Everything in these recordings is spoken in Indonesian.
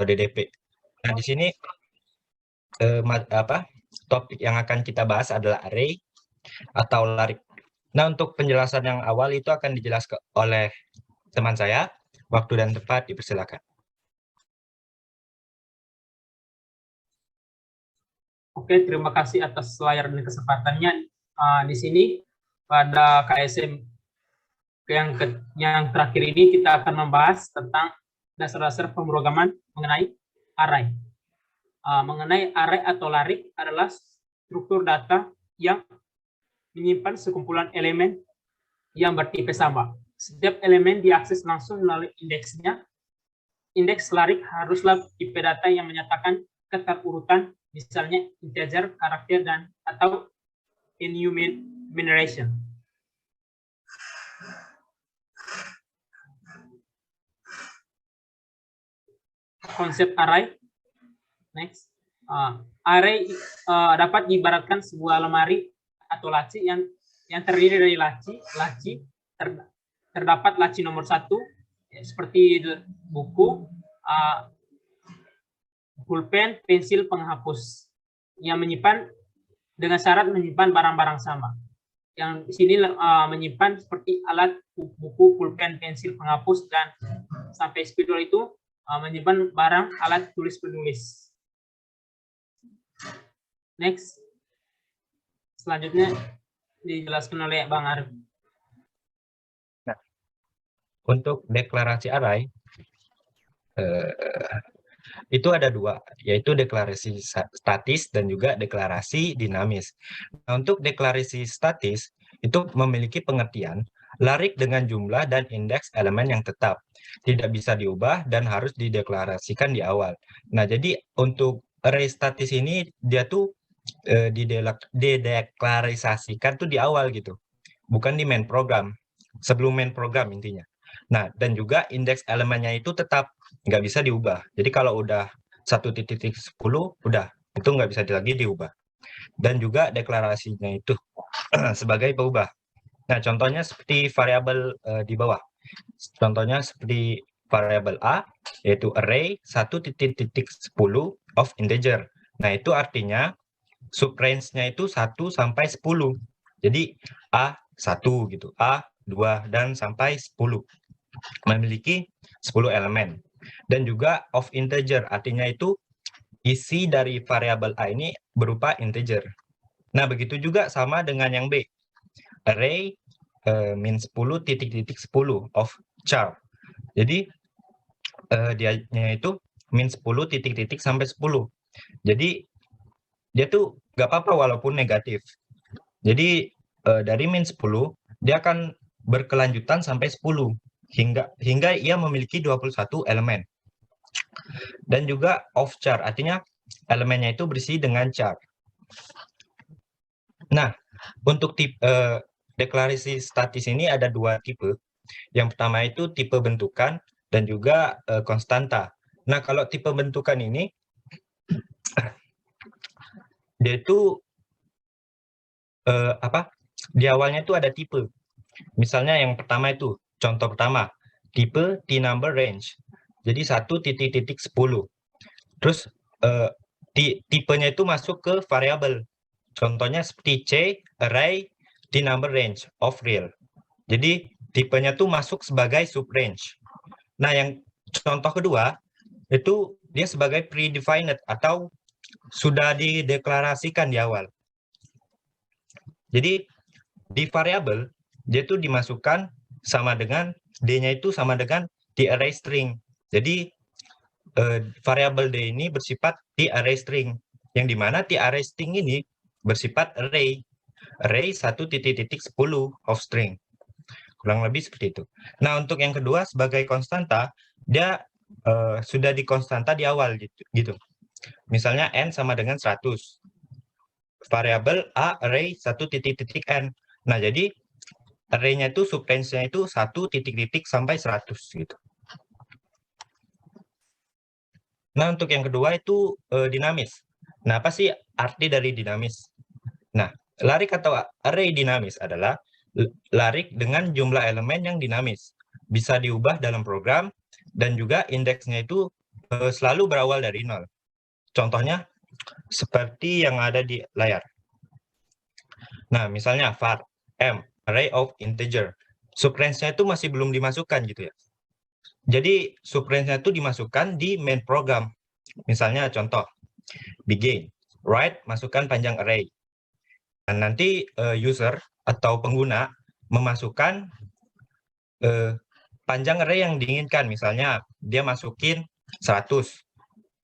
DDP. Nah, di sini topik yang akan kita bahas adalah array atau larik. Nah, untuk penjelasan yang awal itu akan dijelaskan oleh teman saya. Waktu dan tempat dipersilakan. Oke, terima kasih atas layar dan kesempatannya. Di sini pada KSM yang terakhir ini kita akan membahas tentang dasar-dasar pemrograman mengenai array. Mengenai array atau larik adalah struktur data yang menyimpan sekumpulan elemen yang bertipe sama. Setiap elemen diakses langsung melalui indeksnya. Indeks larik haruslah tipe data yang menyatakan keterurutan, misalnya integer, karakter, dan atau enumeration. Konsep array. Next. Array dapat diibaratkan sebuah lemari atau laci yang terdiri dari laci terdapat laci nomor 1 seperti buku, pulpen, pensil, penghapus yang menyimpan dengan syarat menyimpan barang-barang sama. Yang di sini menyimpan seperti alat buku, pulpen, pensil, penghapus, dan sampai spidol itu menyimpan barang alat tulis penulis. Next. Selanjutnya dijelaskan oleh Bang Arif. Nah, untuk deklarasi array itu ada dua, yaitu deklarasi statis dan juga deklarasi dinamis. Nah, untuk deklarasi statis itu memiliki pengertian larik dengan jumlah dan indeks elemen yang tetap, tidak bisa diubah dan harus dideklarasikan di awal. Nah, jadi untuk array statis ini dia tuh dideklarasikan tuh di awal gitu, bukan di main program, sebelum main program intinya. Nah, dan juga indeks elemennya itu tetap nggak bisa diubah. Jadi kalau udah 1.10 udah itu nggak bisa lagi diubah. Dan juga deklarasinya itu sebagai peubah. Nah, contohnya seperti variabel di bawah. Contohnya seperti variabel A, yaitu array 1.10 of integer. Nah, itu artinya subrange-nya itu 1 sampai 10. Jadi A1 gitu, A2 dan sampai 10. Memiliki 10 elemen. Dan juga of integer, artinya itu isi dari variabel A ini berupa integer. Nah, begitu juga sama dengan yang B. Array min 10 titik-titik 10 of char. Jadi dianya itu min 10 titik-titik sampai 10. Jadi dia tuh nggak apa-apa walaupun negatif. Jadi dari min 10 dia akan berkelanjutan sampai 10 hingga ia memiliki 21 elemen. Dan juga off char, artinya elemennya itu berisi dengan char. Nah, untuk deklarasi statis ini ada dua tipe. Yang pertama itu tipe bentukan dan juga konstanta. Nah, kalau tipe bentukan ini dia itu di awalnya itu ada tipe. Misalnya yang pertama itu, contoh pertama, tipe T-number range. Jadi 1.10. Terus tipenya itu masuk ke variabel. Contohnya seperti C, array, T-number range of real. Jadi tipenya tuh masuk sebagai subrange. Nah, yang contoh kedua, itu dia sebagai predefined atau sudah dideklarasikan di awal. Jadi di variabel dia tuh dimasukkan sama dengan D-nya itu sama dengan di array string. Jadi variabel D ini bersifat di array string, yang dimana di array string ini bersifat array 1.10 of string. Kurang lebih seperti itu. Nah, untuk yang kedua sebagai konstanta, dia sudah dikonstanta di awal gitu. Misalnya n sama dengan 100. Variabel A array 1.n. Nah, jadi array-nya itu subrange-nya itu 1 sampai 100 gitu. Nah, untuk yang kedua itu dinamis. Nah, apa sih arti dari dinamis? Nah, larik atau array dinamis adalah larik dengan jumlah elemen yang dinamis. Bisa diubah dalam program dan juga indeksnya itu selalu berawal dari 0. Contohnya seperti yang ada di layar. Nah, misalnya var m, array of integer. Subrange-nya itu masih belum dimasukkan gitu ya. Jadi subrange-nya itu dimasukkan di main program. Misalnya contoh, begin, write, masukkan panjang array. Dan nanti user atau pengguna memasukkan panjang array yang diinginkan. Misalnya dia masukin 100.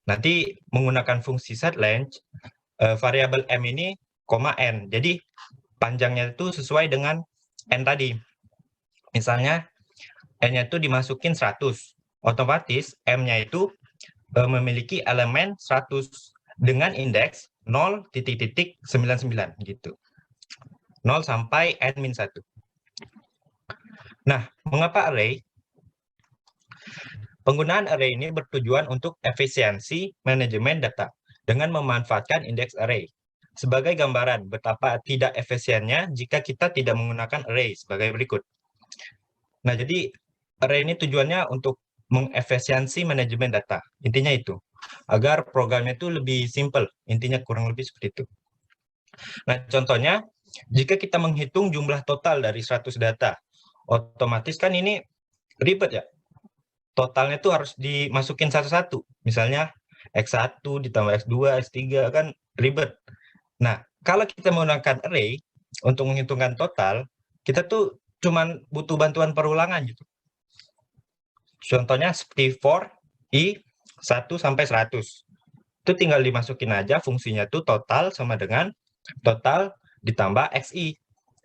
Nanti menggunakan fungsi setLength, variabel m ini, n. Jadi panjangnya itu sesuai dengan n tadi. Misalnya n-nya itu dimasukin 100. Otomatis m-nya itu memiliki elemen 100 dengan indeks 0,99 gitu. 0 sampai n-1. Nah, mengapa array? Penggunaan array ini bertujuan untuk efisiensi manajemen data dengan memanfaatkan indeks array. Sebagai gambaran betapa tidak efisiennya jika kita tidak menggunakan array sebagai berikut. Nah, jadi array ini tujuannya untuk mengefisiensi manajemen data. Intinya itu. Agar programnya itu lebih simple. Intinya kurang lebih seperti itu. Nah, contohnya, jika kita menghitung jumlah total dari 100 data, otomatis kan ini ribet ya. Totalnya itu harus dimasukin satu-satu. Misalnya, X1 ditambah X2, X3, kan ribet. Nah, kalau kita menggunakan array, untuk menghitungkan total, kita tuh cuman butuh bantuan perulangan gitu. Contohnya seperti for i 1 sampai 100. Itu tinggal dimasukin aja fungsinya tuh total sama dengan total ditambah xi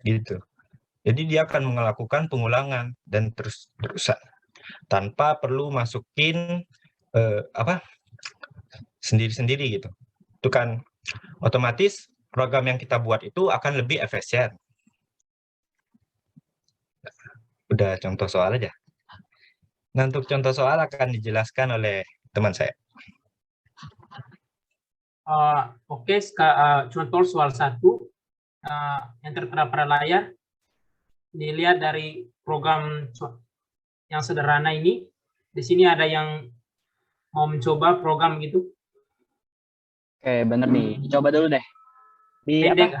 gitu. Jadi dia akan melakukan pengulangan dan terus-terusan tanpa perlu masukin sendiri-sendiri gitu. Itu kan otomatis program yang kita buat itu akan lebih efisien. Udah contoh soal aja. Nah, untuk contoh soal akan dijelaskan oleh teman saya. Oke, contoh soal 1 yang tertera pada layar. Dilihat dari program yang sederhana ini. Di sini ada yang mau mencoba program gitu. Oke, bener nih. Coba dulu deh. Pendek.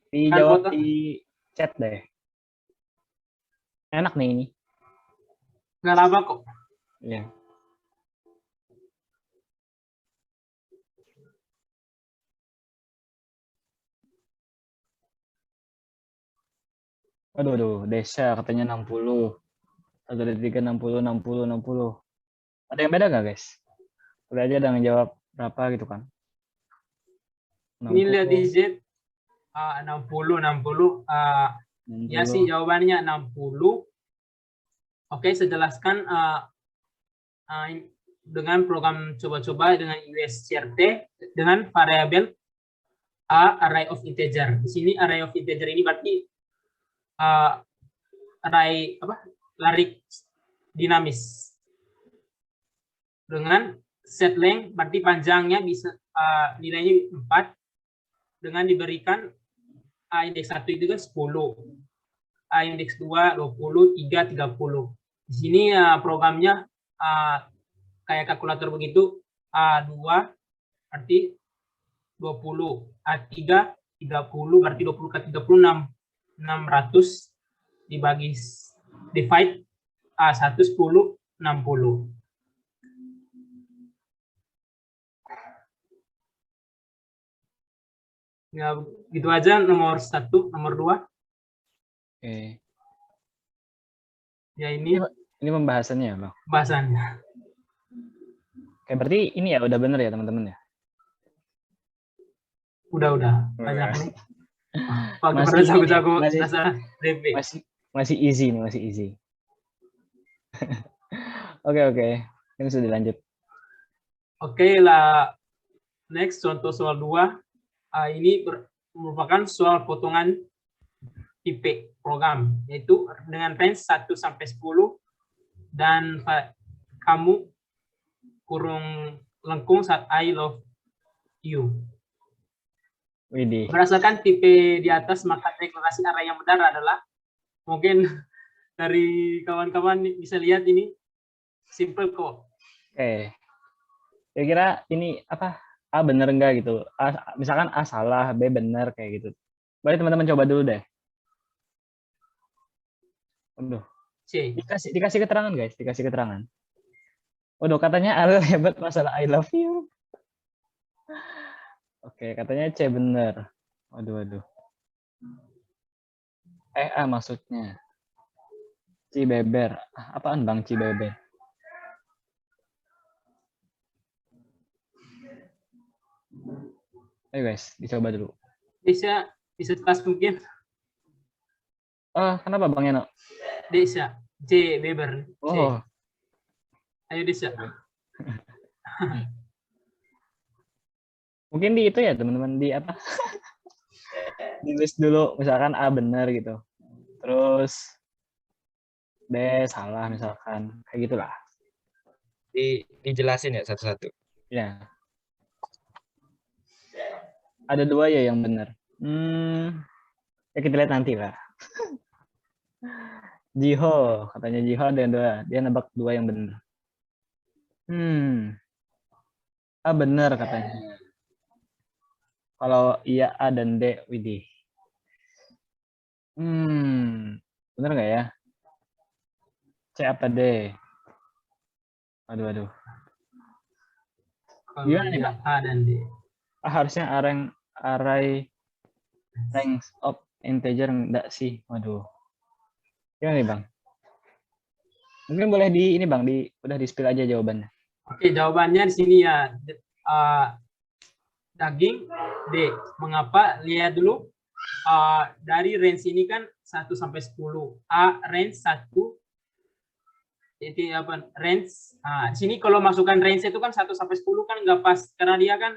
Dijawab di chat deh. Enak nih ini. Nggak lama kok. Iya. Aduh, Desa katanya 60. Ada 3, 60, 60, 60. Ada yang beda nggak, guys? Udah aja ada yang jawab berapa gitu kan. 60. Ini lihat di Z. 60, 60. Ya sih, jawabannya 60. Oke, saya jelaskan dengan program coba-coba dengan USCRT dengan variabel array of integer. Di sini array of integer ini berarti array larik dinamis. Dengan set length berarti panjangnya bisa nilainya 4 dengan diberikan indeks 1 itu kan 10. Indeks 2 20, 3 30. Di sini programnya kayak kalkulator begitu. A2 berarti 20, A3 30 berarti 20 ke 30 600 dibagi divide A1 10 60. Ya, gitu aja nomor 1, nomor 2. Oke. Ya ini pembahasannya ya, Bang. Pembahasannya. Oke, berarti ini ya udah bener ya, teman-teman ya? Udah. Banyak nih. Masih jago-jago dasar DP. Masih easy nih, masih easy. Oke. Ini sudah dilanjut. Oke lah. Next, contoh soal 2. Ini merupakan soal potongan tipe program, yaitu dengan range 1 sampai 10 dan kamu kurung lengkung saat I love you. Widih. Berdasarkan tipe di atas, maka deklarasi array yang benar adalah, mungkin dari kawan-kawan bisa lihat ini simple kok. Oke. Kira-kira ini apa? A bener enggak gitu. Misalkan A salah, B bener kayak gitu. Boleh teman-teman coba dulu deh. Aduh, C. dikasih keterangan guys, dikasih keterangan. Waduh, katanya Ariel hebat masalah I love you. Oke, katanya C bener. Waduh. A maksudnya. Cibeber. Apaan Bang Cibeber? Ayo guys, dicoba dulu. Desa kelas mungkin. Kenapa Bang Yano? Desa. C. Weber. C. Oh, Ayo Desa. mungkin di itu ya teman-teman, di apa? Di list dulu, misalkan A bener gitu. Terus B salah misalkan. Kayak gitulah. Dijelasin ya satu-satu. Ya. Ada 2 ya yang benar. Ya kita lihat nanti lah. Jiho, katanya Jiho ada yang 2. Dia nebak 2 yang benar. Benar katanya. Kalau iya A dan D, widih. Benar nggak ya? C apa D? Aduh. Gimana nih, Bang? A dan D. Harusnya array range of integer enggak sih? Waduh. Gimana nih, Bang? Mungkin boleh di ini, Bang, udah di-spill aja jawabannya. Oke, jawabannya di sini ya. Daging D. Mengapa? Lihat dulu. Dari range ini kan 1 sampai 10. A range 1. Jadi apa? Range. Di sini kalau masukkan range itu kan 1 sampai 10 kan nggak pas karena dia kan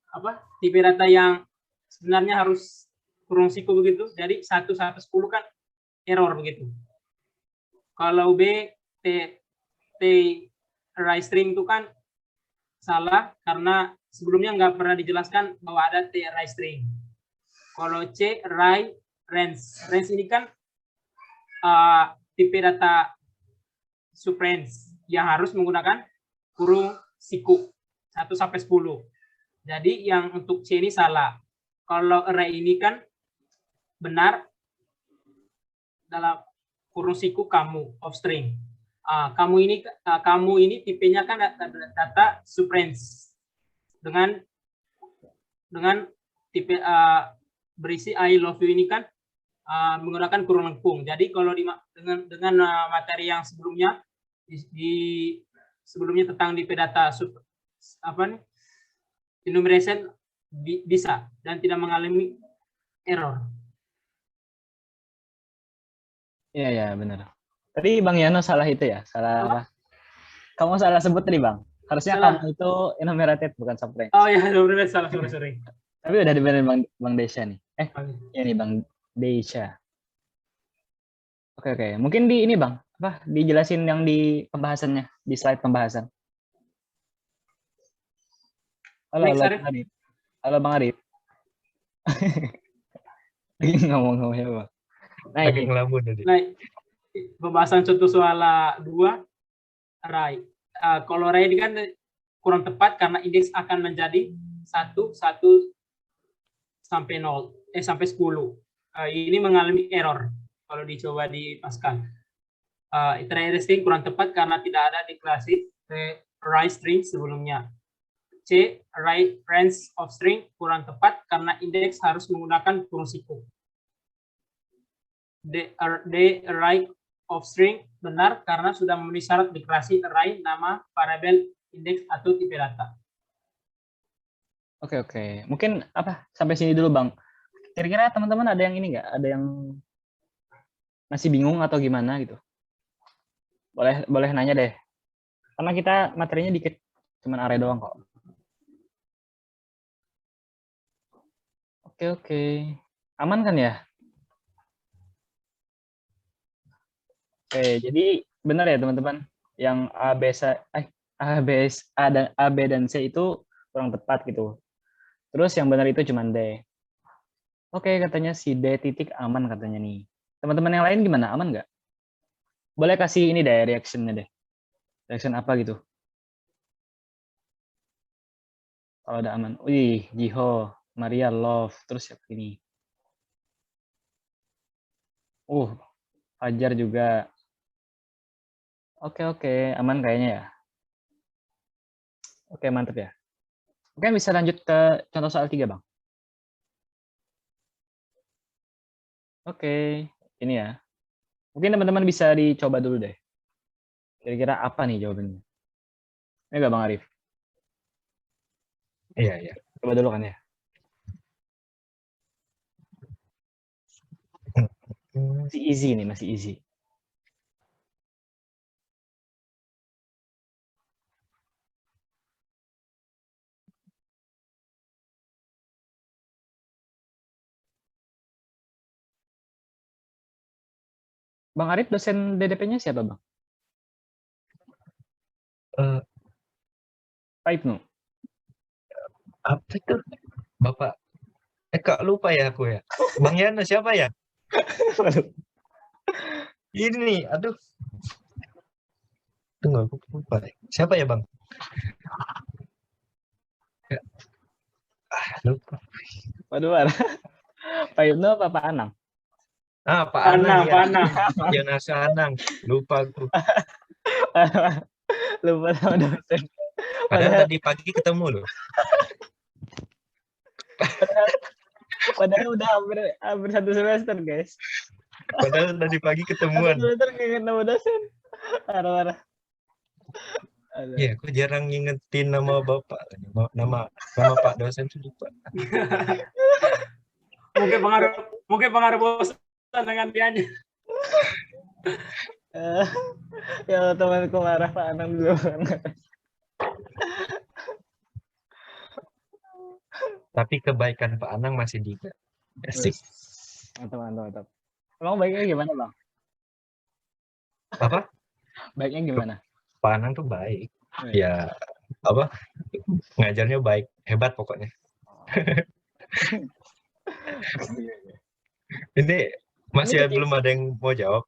apa? Tipe data yang sebenarnya harus kurung siku begitu. Jadi 1 sampai 10 kan error begitu. Kalau B T array string itu kan salah karena sebelumnya nggak pernah dijelaskan bahwa ada T array string. Kalau C array range. Range ini kan tipe data subrange yang harus menggunakan kurung siku 1 sampai 10. Jadi yang untuk C ini salah. Kalau array ini kan benar dalam kurung siku kamu of string. Kamu ini tipenya kan data subrange dengan tipe berisi I love you ini kan menggunakan kurung lengkung. Jadi kalau dengan materi yang sebelumnya sebelumnya tentang tipe data enumeration bisa dan tidak mengalami error. Iya, benar. Tadi Bang Yano salah itu ya? Salah. Kamu salah sebut tadi, Bang. Harusnya salah. Kamu itu enumerated bukan subrange. Oh iya, salah. Sorry. Tapi udah dibenerin Bang Desha nih. Ya nih Bang Desha. Oke. Mungkin di ini Bang, dijelasin yang di pembahasannya, di slide pembahasan. Halo Bang Arif. Halo Bang Arif. Lagi ngomong ya Bang. Lagi ngelamun tadi. Pembahasan contoh soal 2 array. Kalau array ini kan kurang tepat karena indeks akan menjadi 1 sampai 0 sampai 10. Ini mengalami error kalau dicoba di Pascal. Array string kurang tepat karena tidak ada deklarasi array string sebelumnya. C array range of string kurang tepat karena indeks harus menggunakan kurung siku. D array of string benar karena sudah memenuhi syarat deklarasi array, nama, variabel, indeks atau tipe data. Oke. Mungkin sampai sini dulu Bang. Kira-kira teman-teman ada yang ini nggak? Ada yang masih bingung atau gimana gitu? Boleh nanya deh. Karena kita materinya dikit, cuman array doang kok. Oke. Aman kan ya? Oke, jadi benar ya teman-teman, yang A, B, dan C itu kurang tepat gitu. Terus yang benar itu cuma D. Oke, katanya si D titik aman katanya nih. Teman-teman yang lain gimana? Aman nggak? Boleh kasih ini deh reaction-nya deh. Reaction apa gitu? Kalau ada Aman. Wih, Jiho, Maria Love, terus siapa ini? Fajar juga. Oke, aman kayaknya ya. Oke, mantap ya. Oke, bisa lanjut ke contoh soal 3, Bang. Oke, ini ya. Mungkin teman-teman bisa dicoba dulu deh. Kira-kira apa nih jawabannya? Ini enggak, Bang Arif? Iya. Coba dulu kan ya. Masih easy nih, masih easy. Bang Arif, dosen DDP-nya siapa, Bang? Pak Ibnu? Apa itu? Bapak. Kak lupa ya aku ya. Bang Yana siapa ya? Ini nih, aduh. Tunggu, aku lupa. Siapa ya, Bang? Lupa. Waduh, Pak Ibnu apa Pak Anang? Pak Anang ya. Pak Anang. Jonas Anang. Lupa aku. Lupa sama dosen. Padahal tadi pagi ketemu loh. Padahal udah hampir 1 semester, guys. Padahal tadi pagi ketemuan. 1 semester nggak ketemu dosen. Parah. Iya, aku jarang ngingetin nama bapak. Nama Pak dosen tuh lupa. mungkin pengaruh bosan dengan dianya. Ya temanku marah Pak Anang dulu. Tapi kebaikan Pak Anang masih diingat. Asik. Mantap. Emang baiknya gimana, Bang? Apa? Baiknya gimana? Pak Anang tuh baik. Ya, apa? Ngajarnya baik, hebat pokoknya. Ini masih belum ada yang mau jawab.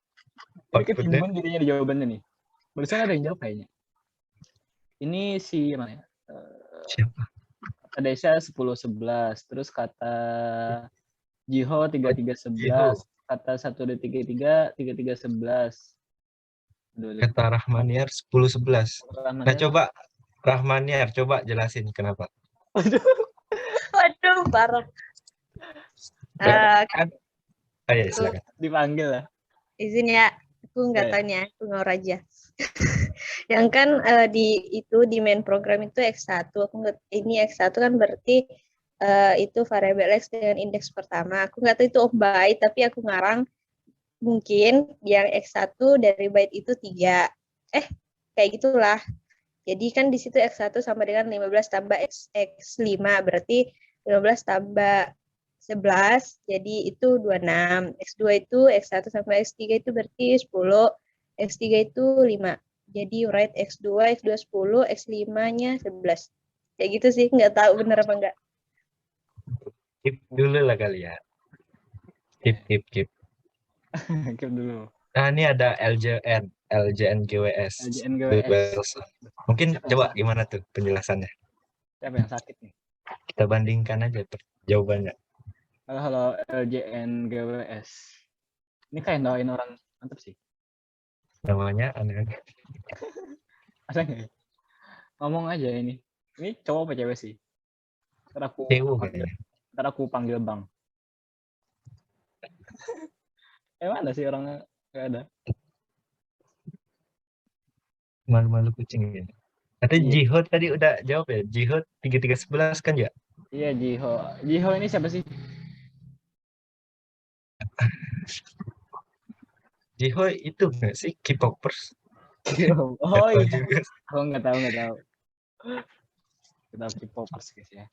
Ini ketimbun jadinya di jawabannya nih. Barusan ada yang jawab kayaknya. Ini si mana ya? Siapa? Kata Desa 10-11, terus kata Jiho 33-11, kata 1-3-3 33-11. Kata Rahmaniar 10-11. Nah, coba Rahmaniar, coba jelasin kenapa. Waduh, parah. Ayo, silakan. Dipanggil lah. Izin ya, aku nggak tahu nih ya, aku ngawur aja. Yang kan di main program itu X1, aku nggak, ini X1 kan berarti itu variabel X dengan indeks pertama. Aku nggak tahu itu of byte, tapi aku ngarang mungkin yang X1 dari byte itu 3. Kayak gitulah. Jadi kan di situ X1 sama dengan 15 tambah X5, berarti 15 tambah 11, jadi itu 26. X2 itu X1 sampai X3 itu berarti 10, X3 itu 5. Jadi write X2 10, X5-nya 11. Kayak gitu sih, nggak tahu bener apa enggak. Keep dulu lah kali ya. Keep. Keep dulu. Nah, ini ada LJN GWS. Mungkin coba gimana tuh penjelasannya? Siapa yang sakit nih? Kita bandingkan aja jawabannya. Halo LJN GWS. Ini kayak doain orang mantap sih. Namanya aneh. Ada nggak ya? Ngomong aja ini. Ini cowok apa cewek sih? Ntar aku panggil Bang. Mana sih orangnya? Nggak ada. Malu-malu kucing ya. Katanya Jiho tadi udah jawab ya. Jiho 3311 kan ya? Iya, Jiho. Jiho ini siapa sih? Jiho itu nggak sih K-popers? Oh iya. Aku nggak tahu. Kita K-popers guys ya.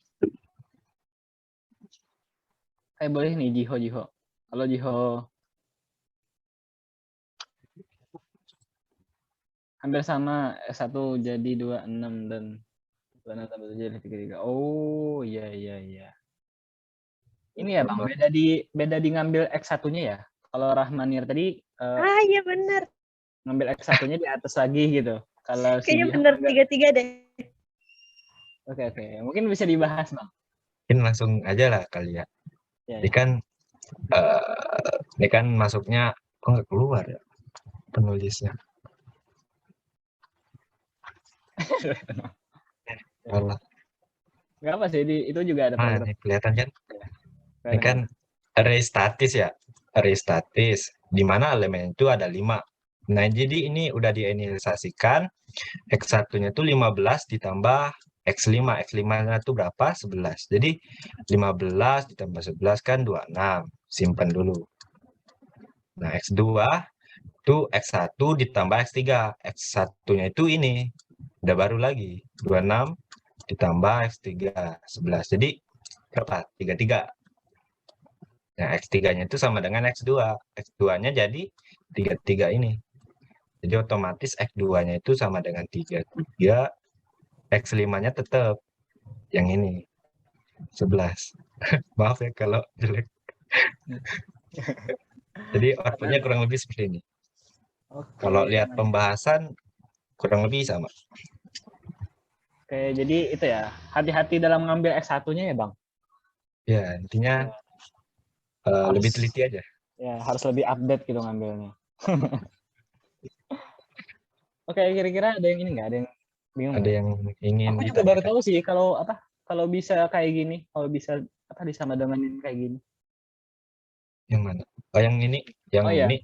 Boleh nih Jiho. Halo Jiho. Hampir sama, S1 jadi 26 dan 26 tambah 7 jadi 33. Oh, iya. Ini ya Bang, beda di ngambil X1-nya ya. Kalau Rahmanir tadi iya benar. Ngambil X1-nya di atas lagi gitu. Kalau kayaknya benar 33 deh. Oke, oke. Mungkin bisa dibahas, Bang. Mungkin langsung aja lah kali ya. Ya, Ini ya. kan ini kan masuknya kok nggak keluar ya penulisnya. Alah. Nggak apa sih, itu juga ada Nah, program. ini kelihatan kan? Ini Kelihatan, kan kelihatan. array statis ya. Array statis di mana elemen itu ada 5. Nah, jadi ini udah diinisialisasikan X1-nya itu 15 ditambah X5. X5-nya itu berapa? 11. Jadi 15 ditambah 11 kan 26. Simpan dulu. Nah, X2 itu X1 ditambah X3. X1-nya itu ini. Udah baru lagi. 26 ditambah X3. 11. Jadi berapa? 33. Nah, X3-nya itu sama dengan X2. X2-nya jadi 33 ini. Jadi otomatis X2-nya itu sama dengan 33. X5-nya tetap yang ini. 11. Maaf ya kalau jelek. Jadi output-nya kurang lebih seperti ini. Oke, Kalau lihat aman. pembahasan kurang lebih sama. Oke, jadi itu ya, hati-hati dalam ngambil S1-nya ya, Bang. Ya, intinya lebih Harus, teliti aja. ya, harus lebih update gitu ngambilnya. Oke, kira-kira ada yang ini nggak? Ada yang bingung Ada nggak? yang ingin Aku juga baru ditanyakan? tahu sih kalau bisa kayak gini, kalau bisa disama denganin kayak gini. Yang mana? Oh, yang ini, yang Oh ya, ini,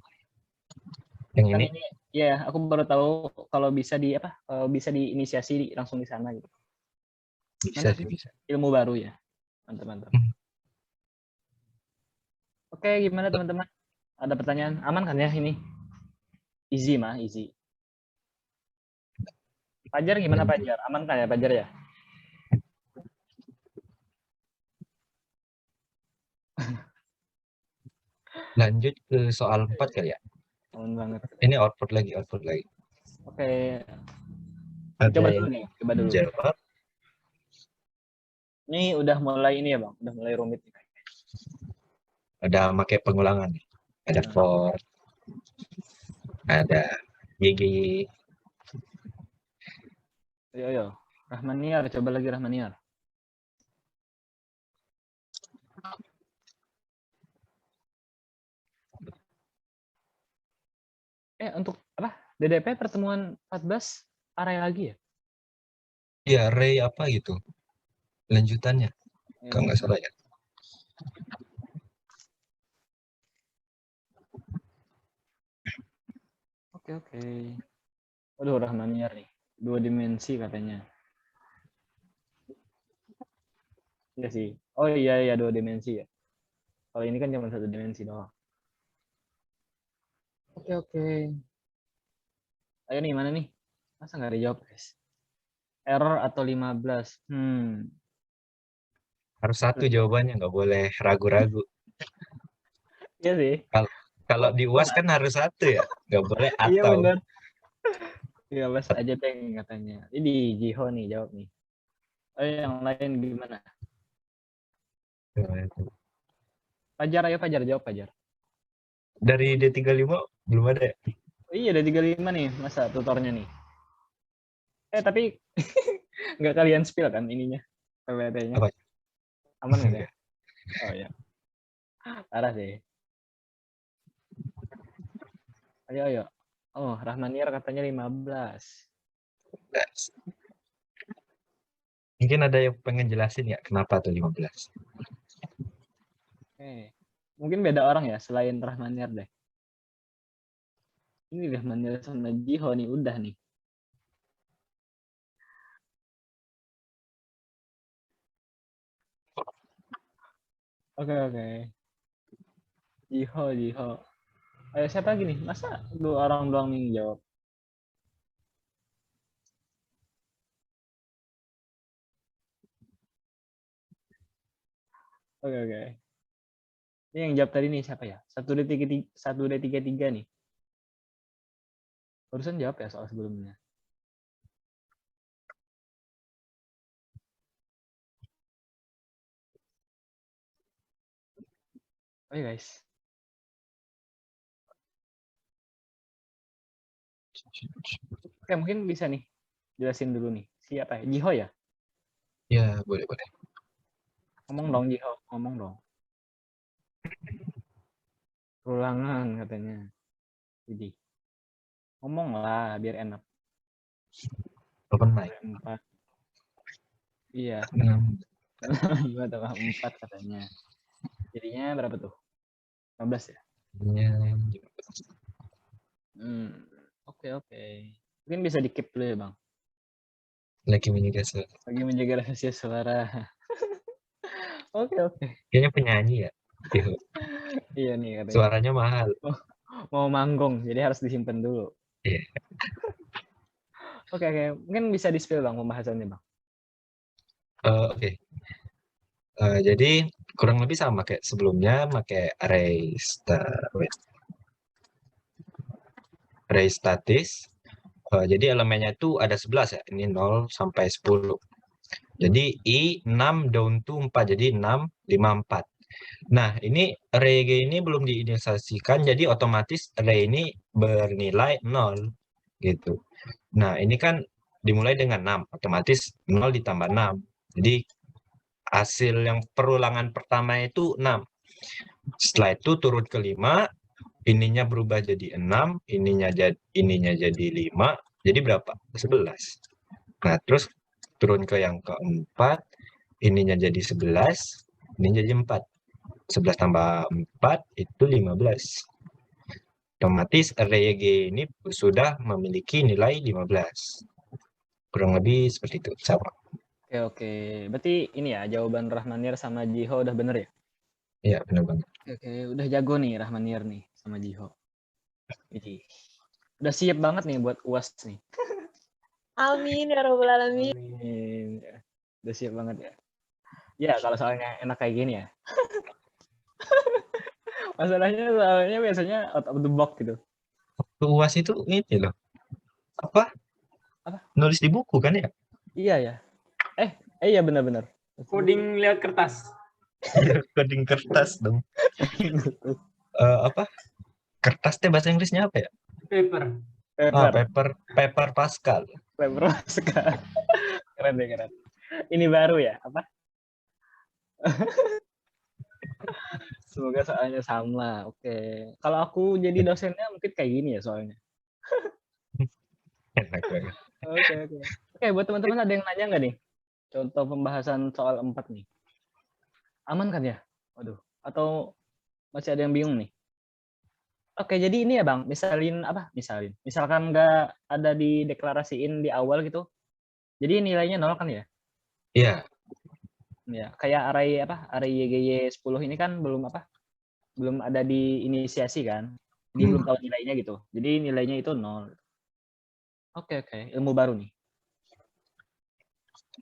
yang kan ini. ini ya aku baru tahu kalau bisa kalau bisa diinisiasi langsung di sana gitu. Bisa Mantap, sih, bisa. ilmu baru ya. Mantap, mantap. Hmm. Oke, gimana teman-teman? Ada pertanyaan? Aman kan ya ini? Easy mah, easy. Fajar gimana Fajar? Aman kan ya Fajar ya? Lanjut ke soal 4 kali ya. Aman banget. Ini output lagi, output lagi. Oke, Ada coba yang dulu nih, coba dulu. jawab. Ini udah mulai ini ya Bang, udah mulai rumit. Ada pakai pengulangan. Ada for, ada GG. Ayo, ayo. Rahmaniar, coba lagi Rahmaniar. Untuk apa? DDP pertemuan 14 array lagi ya? Iya, array apa gitu. Lanjutannya. Kalau nggak salah ya. Oke, oke. Waduh, Rahmaniar nih. 2 dimensi katanya. Iya sih. Oh iya, iya 2 dimensi ya. Kalau ini kan cuma 1 dimensi doang. Oke, oke. Ayo nih, mana nih? Masa nggak dijawab, guys? Error atau 15? Harus satu jawabannya, nggak boleh ragu-ragu. Iya sih. Kalau di UAS kan harus satu ya, nggak boleh Iya atau. benar. 15 aja deh katanya. Ini Jiho nih jawab nih. Ayo yang lain gimana? Fajar, ayo Fajar jawab Fajar. Dari D35 belum ada ya? Oh, iya ada 35 nih masa tutornya nih. Tapi nggak kalian spill kan ininya PPT-nya? Apa? Aman nggak ya? Enggak. Oh ya. Parah sih. Ayo, ayo. Oh, Rahmaniar katanya 15. Mungkin ada yang pengen jelasin ya kenapa tuh 15? Mungkin beda orang ya selain Rahmaniar deh. Ini Rahmaniar sama Jiho nih udah nih. Oke, oke. Jiho, Jiho. Ayo siapa lagi nih? Masa 2 orang doang nih jawab? Oke, oke. Ini yang jawab tadi nih siapa ya? 1D33 nih. Barusan jawab ya soal sebelumnya. Oke guys. Oke mungkin bisa nih jelasin dulu nih. Siapa ya? Jiho ya? Ya, boleh. Ngomong dong, Jiho. Ngomong dong. Ulangan katanya. Jadi, ngomong lah biar enak. Open mic. 4. Iya, 6. 5 tambah 4 katanya. Jadinya berapa tuh? 15 ya? Oke. Mungkin bisa di-keep dulu ya, Bang. Lagi menyegaskan. Lagi menjaga rahasia suara. Oke. Kayaknya penyanyi ya. Jiho. Iya nih katanya. Suaranya mahal. Mau manggung, jadi harus disimpan dulu. Iya. Oke. Mungkin bisa di-spill, Bang, pembahasannya, Bang. Oke. Jadi kurang lebih sama kayak sebelumnya, pakai array statis. Jadi elemennya itu ada 11 ya. Ini 0 sampai 10. Jadi I 6 down to 4. Jadi 6, 5, 4. Nah, ini array G ini belum diinisialisasikan, jadi otomatis array ini bernilai 0 gitu. Nah, ini kan dimulai dengan 6, otomatis 0 ditambah 6. Jadi hasil yang perulangan pertama itu 6. Setelah itu turun ke 5, ininya berubah jadi 6, ininya jadi 5, jadi berapa? 11. Nah, terus turun ke yang keempat, ininya jadi 11, ini jadi 4. 11 tambah 4 itu 15. Otomatis array G ini sudah memiliki nilai 15. Kurang lebih seperti itu, sama. Oke. Berarti ini ya, jawaban Rahmanir sama Jiho udah bener ya? Iya, benar banget. Oke, udah jago nih Rahmanir nih sama Jiho. Jadi, udah siap banget nih buat UAS nih. Amin ya robbal alamin. Amin. Ya, udah siap banget ya. Ya, kalau soalnya enak kayak gini ya. Masalahnya soalnya biasanya out of the box gitu. UAS itu ini loh. Apa? Nulis di buku kan ya? Iya ya. Iya benar-benar. Coding lewat kertas. Iya, coding kertas dong. Apa? Kertas teh bahasa Inggrisnya apa ya? Paper. Paper Pascal. Paper Pascal. Keren. Ini baru ya, apa? Semoga soalnya sama. Oke. Kalau aku jadi dosennya mungkin kayak gini ya soalnya. Enak banget. Oke, buat teman-teman ada yang nanya nggak nih? Contoh pembahasan soal 4 nih. Aman kan ya? Waduh. Atau masih ada yang bingung nih? Oke, jadi ini ya Bang, misalkan nggak ada dideklarasiin di awal gitu, jadi nilainya 0 kan ya? Iya. Ya, kayak array YGY 10 ini kan belum ada diinisiasi kan, jadi belum tahu nilainya gitu, jadi nilainya itu 0. Oke, ilmu baru nih.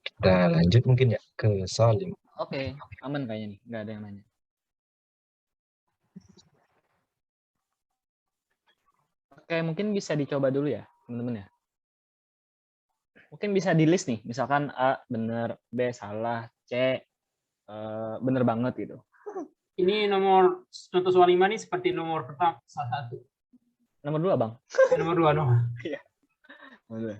Kita lanjut mungkin ya ke soal 5. Oke, aman kayaknya nih, nggak ada yang nanya. Oke, mungkin bisa dicoba dulu ya, teman-teman ya. Mungkin bisa di list nih, misalkan A benar, B salah, C benar banget gitu. Ini nomor contoh soal 5 nih seperti nomor pertama salah satu. Nomor 2, Bang. Nomor 2 nomor. Iya. Nomor 2.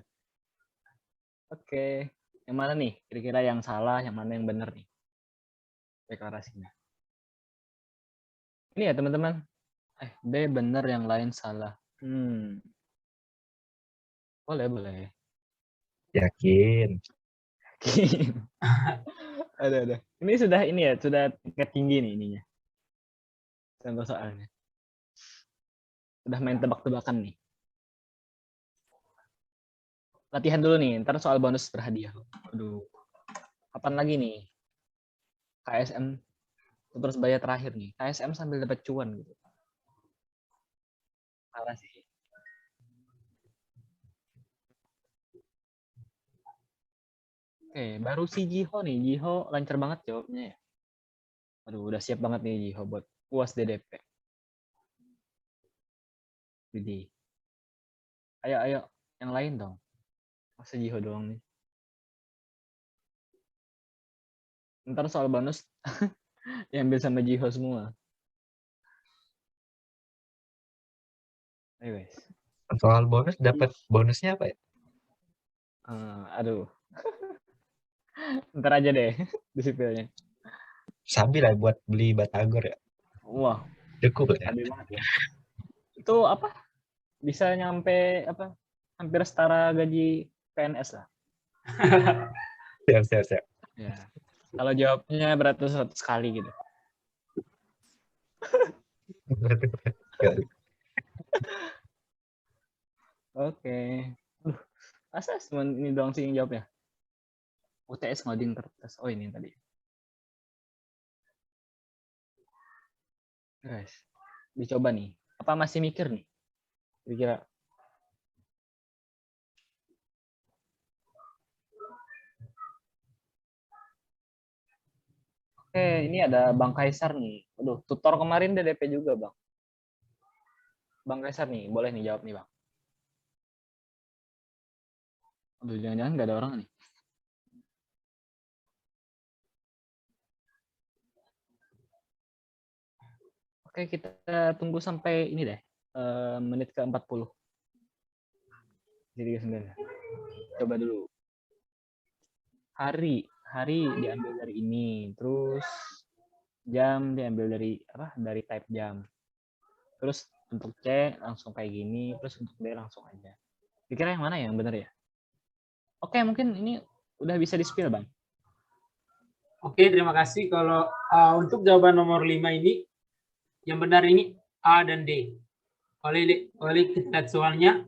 Oke, yang mana nih? Kira-kira yang salah, yang mana yang benar nih? Deklarasinya. Ini ya, teman-teman. B benar, yang lain salah. Boleh. Yakin. Ada. Ini sudah tingkat tinggi nih ininya. Contoh soalnya. Udah main tebak-tebakan nih. Latihan dulu nih, ntar soal bonus berhadiah. Aduh. Kapan lagi nih? KSM terus bayar terakhir nih. KSM sambil dapat cuan gitu. Parah sih. Oke, baru si Jiho nih. Jiho lancar banget jawabnya ya. Aduh, udah siap banget nih Jiho buat UAS DDP. Jadi, ayo, yang lain dong. Masa Jiho doang nih. Ntar soal bonus diambil sama Jiho semua. Ayo guys. Soal bonus dapat bonusnya apa ya? Aduh. Ntar aja deh disipilnya. Sabi lah buat beli batagor ya. Wah, Cukup lah ya. tadi banget ya. Itu apa? Bisa nyampe apa? Hampir setara gaji PNS lah. Siap, siap, siap. Ya. Kalau jawabnya beratus-ratus kali gitu. Oke. Masa cuma ini doang sih yang jawabnya? UTS ngoding kertas. Oh ini yang tadi. Guys, dicoba nih. Apa masih mikir nih? Kira-kira. Oke, ini ada Bang Kaisar nih. Aduh, tutor kemarin DDP juga, Bang. Bang Kaisar nih, boleh nih jawab nih, Bang. Aduh, jangan-jangan nggak ada orang nih. Oke, kita tunggu sampai ini deh. Menit ke 40. Jadi 9. Coba dulu. Hari diambil dari ini, terus jam diambil dari apa? Dari type jam. Terus untuk C langsung kayak gini, terus untuk D langsung aja. Kira-kira yang mana yang benar ya? Oke, mungkin ini udah bisa di-spill, Bang. Oke, terima kasih. Kalau untuk jawaban nomor 5 ini, yang benar ini A dan D. Oleh kita lihat soalnya,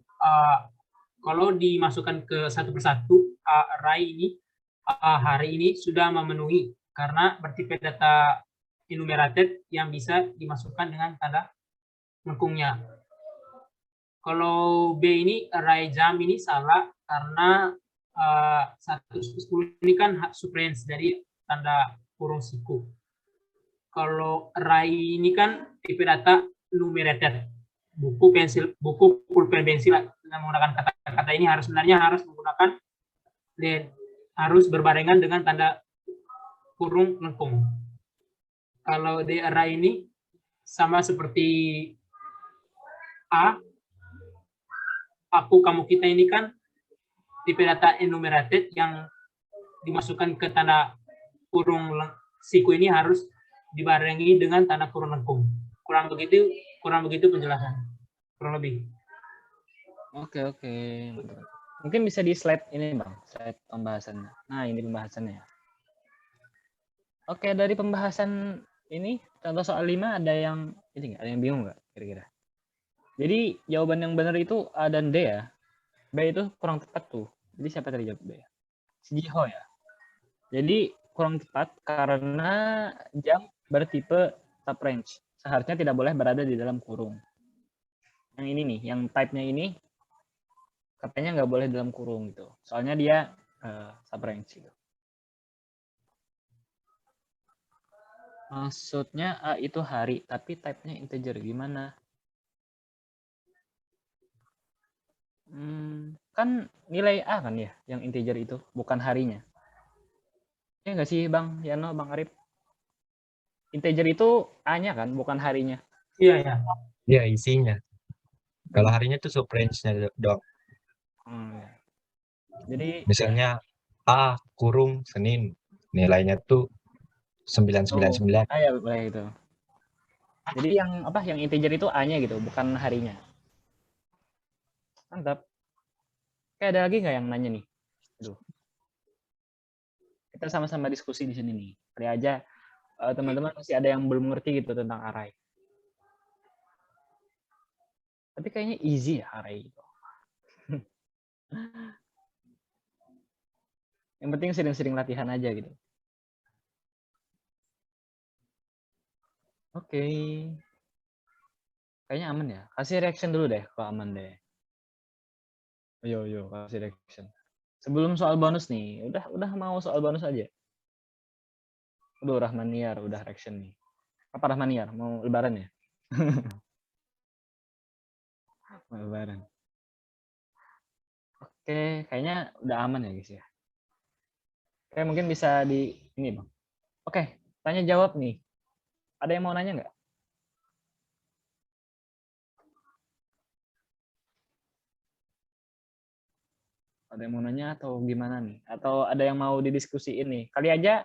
kalau dimasukkan ke satu persatu, array ini, hari ini sudah memenuhi, karena bertipe data enumerated yang bisa dimasukkan dengan tanda lengkungnya. Kalau B ini, array jam ini salah, karena 1-10 ini kan subrange dari tanda kurung siku. Kalau array ini kan tipe data numerated, buku pulpen pensil dengan menggunakan kata-kata ini sebenarnya harus menggunakan dan harus berbarengan dengan tanda kurung lengkung. Kalau di array ini sama seperti A, aku, kamu, kita ini kan tipe data enumerated yang dimasukkan ke tanda kurung siku ini harus dibarengi dengan tanda kurung lengkung. Kurang begitu penjelasan. Kurang lebih. Oke. Mungkin bisa di slide ini, Bang. Slide pembahasannya. Nah, ini pembahasannya. Oke, dari pembahasan ini, contoh soal 5 ada yang ini nggak? Ada yang bingung nggak kira-kira? Jadi jawaban yang benar itu A dan D ya. B itu kurang tepat tuh. Jadi siapa tadi jawab B? Si Jiho ya. Jadi kurang tepat karena jam bertipe subrange. Seharusnya tidak boleh berada di dalam kurung. Yang ini nih, yang type-nya ini katanya nggak boleh dalam kurung gitu. Soalnya dia subrange gitu. Maksudnya A itu hari, tapi type-nya integer. Gimana? Kan nilai A kan ya, yang integer itu, bukan harinya. Ya nggak sih Bang Yano, Bang Arif? Integer itu A-nya kan, bukan harinya. Iya, ya. Ya, isinya. Kalau harinya tuh subrange-nya dong. Ya. Jadi Misalnya A kurung Senin, nilainya tuh 999. ya boleh itu. Jadi yang apa? Yang integer itu A-nya gitu, bukan harinya. Mantap. Kayak ada lagi nggak yang nanya nih? Aduh. Kita sama-sama diskusi di sini nih. Kali aja teman-teman masih ada yang belum ngerti gitu tentang array. Tapi kayaknya easy ya array itu. Yang penting sering-sering latihan aja gitu. Oke. Kayaknya aman ya. Kasih reaction dulu deh kalau aman deh. Yo, kasih reaction. Sebelum soal bonus nih, udah mau soal bonus aja. Aduh, Rahmaniar udah reaction nih. Apa Rahmaniar? Mau lebaran ya? Mau lebaran. Oke, kayaknya udah aman ya guys ya. Oke, mungkin bisa di ini Bang. Oke, tanya jawab nih. Ada yang mau nanya nggak? Ada yang mau nanya atau gimana nih? Atau ada yang mau didiskusiin nih? Kali aja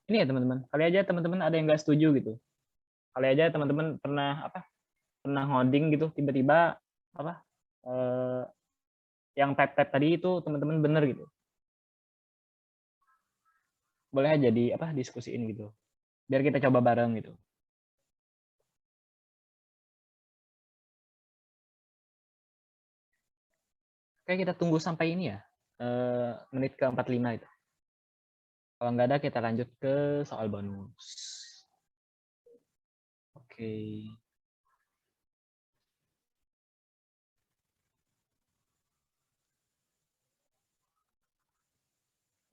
ini ya teman-teman. Kali aja teman-teman ada yang nggak setuju gitu. Kali aja teman-teman pernah pernah ngoding gitu tiba-tiba yang type tadi itu teman-teman bener gitu. Boleh aja diskusiin gitu. Biar kita coba bareng gitu. Oke, kita tunggu sampai ini ya. Menit ke 45 itu. Kalau nggak ada kita lanjut ke soal bonus. Oke.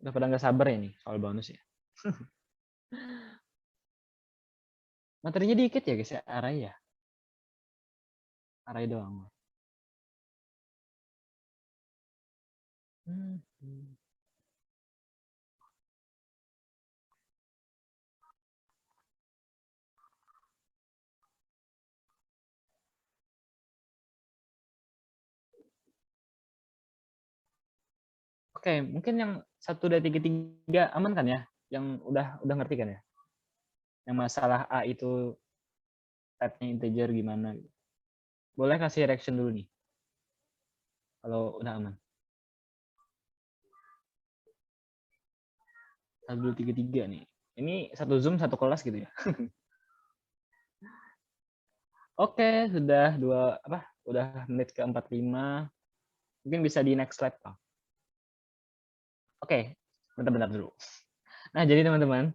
Udah pada nggak sabar ya nih soal bonus ya. Materinya dikit ya guys ya, array ya. Array doang. Oke, mungkin yang 1, 2, 3, 3 aman kan ya? Yang udah ngerti kan ya? Yang masalah A itu type-nya integer gimana gitu. Boleh kasih reaction dulu nih. Kalau udah aman. 1, 2, 3, 3 nih. Ini satu Zoom, satu kelas gitu ya. Oke, sudah udah menit ke 45. Mungkin bisa di next slide, Pak. Oke, bentar dulu. Nah, jadi teman-teman,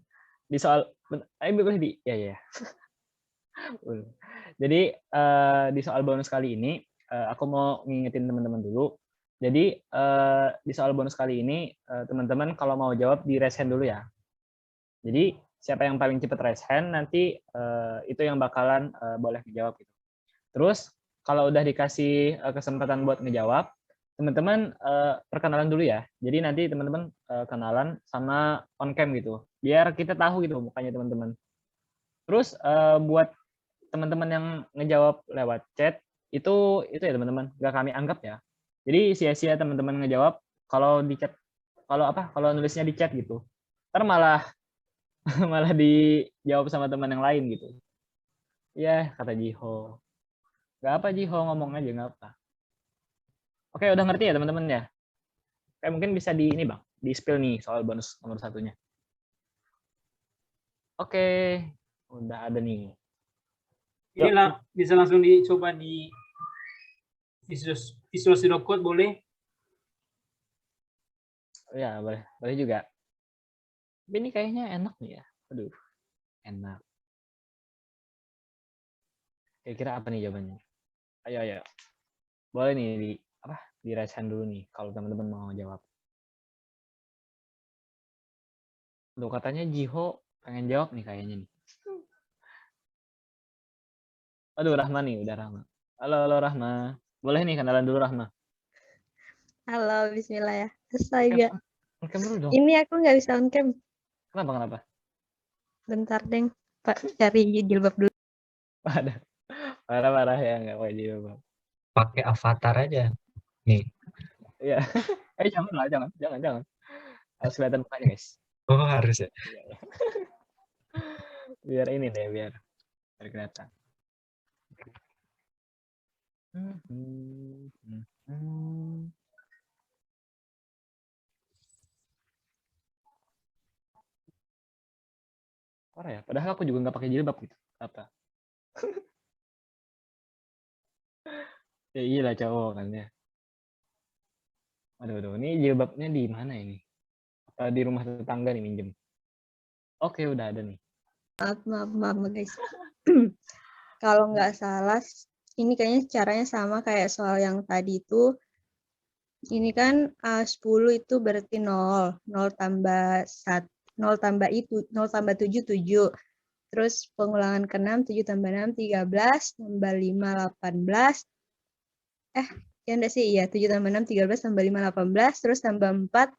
di soal boleh di ya. Jadi di soal bonus kali ini aku mau ngingetin teman-teman dulu. Jadi di soal bonus kali ini teman-teman kalau mau jawab di raise hand dulu ya. Jadi siapa yang paling cepat raise hand nanti itu yang bakalan boleh dijawab gitu. Terus kalau udah dikasih kesempatan buat ngejawab, teman-teman perkenalan dulu ya. Jadi nanti teman-teman kenalan sama on cam gitu. Biar kita tahu gitu mukanya teman-teman. Terus buat teman-teman yang ngejawab lewat chat itu ya teman-teman, nggak kami anggap ya. Jadi sia-sia teman-teman ngejawab kalau di chat, kalau nulisnya di chat gitu. Ntar malah malah dijawab sama teman yang lain gitu. Ya kata Jiho. Nggak apa Jiho, ngomong aja nggak apa. Oke, udah ngerti ya teman-teman ya? Oke, mungkin bisa di ini Bang, di spill nih soal bonus nomor 1-nya. Oke, udah ada nih. Ini bisa langsung dicoba di Visual Studio Code boleh? Ya, boleh juga. Tapi ini kayaknya enak nih ya. Aduh, enak. Kira-kira apa nih jawabannya? Ayo. Boleh nih di raise hand dulu nih kalau teman-teman mau jawab. Tuh katanya Jiho pengen jawab nih kayaknya nih. Aduh, Rahma nih, udah Rahma. Halo Rahma. Boleh nih kenalan dulu Rahma. Halo, bismillah ya. Astaga. On cam dulu dong. Ini aku nggak bisa on cam. Kenapa? Bentar, Deng. Pak, cari jilbab dulu. Ada. Parah ya, nggak pakai jilbab. Pakai avatar aja. Nih. Iya. Jangan. Harus kelihatan mukanya, guys. Oh, harus ya. Biar ini deh, biar kelihatan. Parah ya, padahal aku juga nggak pakai jilbab gitu. Apa? Ya iyalah cowok kan ya. Aduh, ini jilbabnya di mana ini? Apa di rumah tetangga nih minjem? Oke, udah ada nih. Maaf guys. Kalau nggak salah, ini kayaknya caranya sama kayak soal yang tadi itu. Ini kan 10 itu berarti 0. 0 tambah 1. 0 tambah 7, 7. Terus pengulangan ke-6, 7 tambah 6, 13. Tambah 5, 18. Ya enggak sih, ya 7 tambah 6, 13. Tambah 5, 18. Terus tambah 4,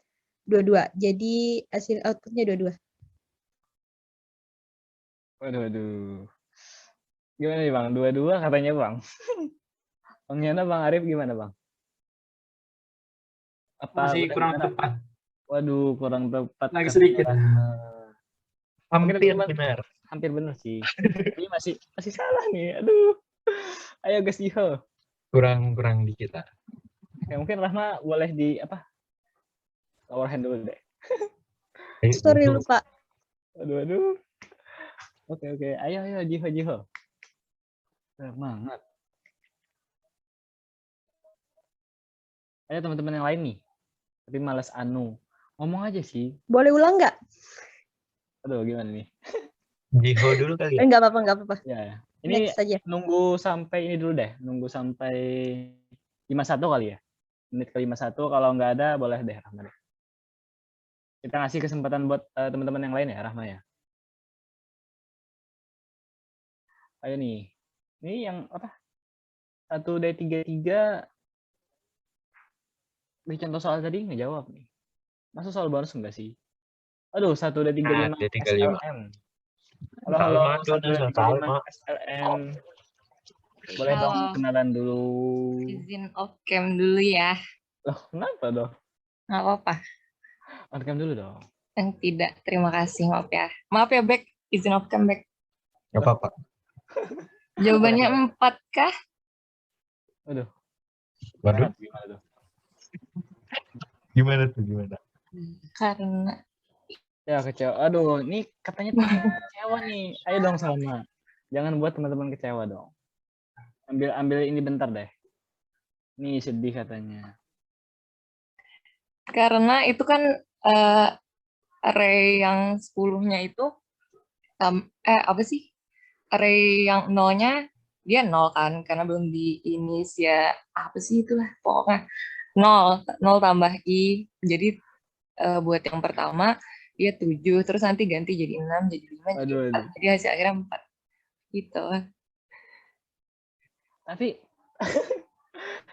22. Jadi hasil outputnya 22. Waduh. Gimana nih Bang? 22 katanya Bang. Bang Yana, Bang Arif gimana Bang? Apa Masih udah kurang gimana? tepat. Waduh, kurang tepat. Lagi kata sedikit. Rahma. Hampir teman-teman. benar. Hampir benar sih. Tapi masih salah nih. Aduh. Ayo guys, Jiho. Kurang dikit lah. Oke, mungkin Rahma boleh di apa? Lower hand dulu deh. Ayo, Sorry dulu. lupa. Aduh. Oke. Ayo Jiho. Semangat. Ayo teman-teman yang lain nih. Tapi malas ngomong aja sih. Boleh ulang nggak? Aduh, gimana nih? Jiho dulu kali ya. Nggak apa-apa. Ya. Ini Next aja. nunggu sampai ini dulu deh. Nunggu sampai 51 kali ya. Menit ke 51, kalau nggak ada boleh deh Rahma deh. Kita ngasih kesempatan buat teman-teman yang lain ya, Rahma ya. Ayo nih. Ini yang apa? 1D33 di contoh soal tadi ngejawab nih. Masa soal bonus enggak sih? Aduh, 1D35 D35. SLM. Halo, Salma tuh, 1D35 Salma. SLM. Boleh dong Halo. kenalan dulu. Izin off cam dulu ya. Loh, kenapa dong? Nggak apa-apa. On cam dulu dong. Yang tidak, terima kasih. Maaf ya. Maaf ya, Bek. Izin off cam, Bek. Gak apa-apa. Jawabannya 4 kah? Aduh. Waduh, Gimana tuh? gimana? Karena Ya kecewa. Aduh, ini katanya kecewa nih. Ayo dong Salma. Jangan buat teman-teman kecewa dong. Ambil ini bentar deh. Nih sedih katanya. karena itu kan array yang 10-nya itu apa sih? Array yang 0-nya dia 0 kan karena belum diinisia apa sih itulah pokoknya 0 tambah i. Jadi buat yang pertama dia 7 terus nanti ganti jadi 6 jadi 5 jadi Aduh. 4. Jadi hasil akhirnya 4. Gitu.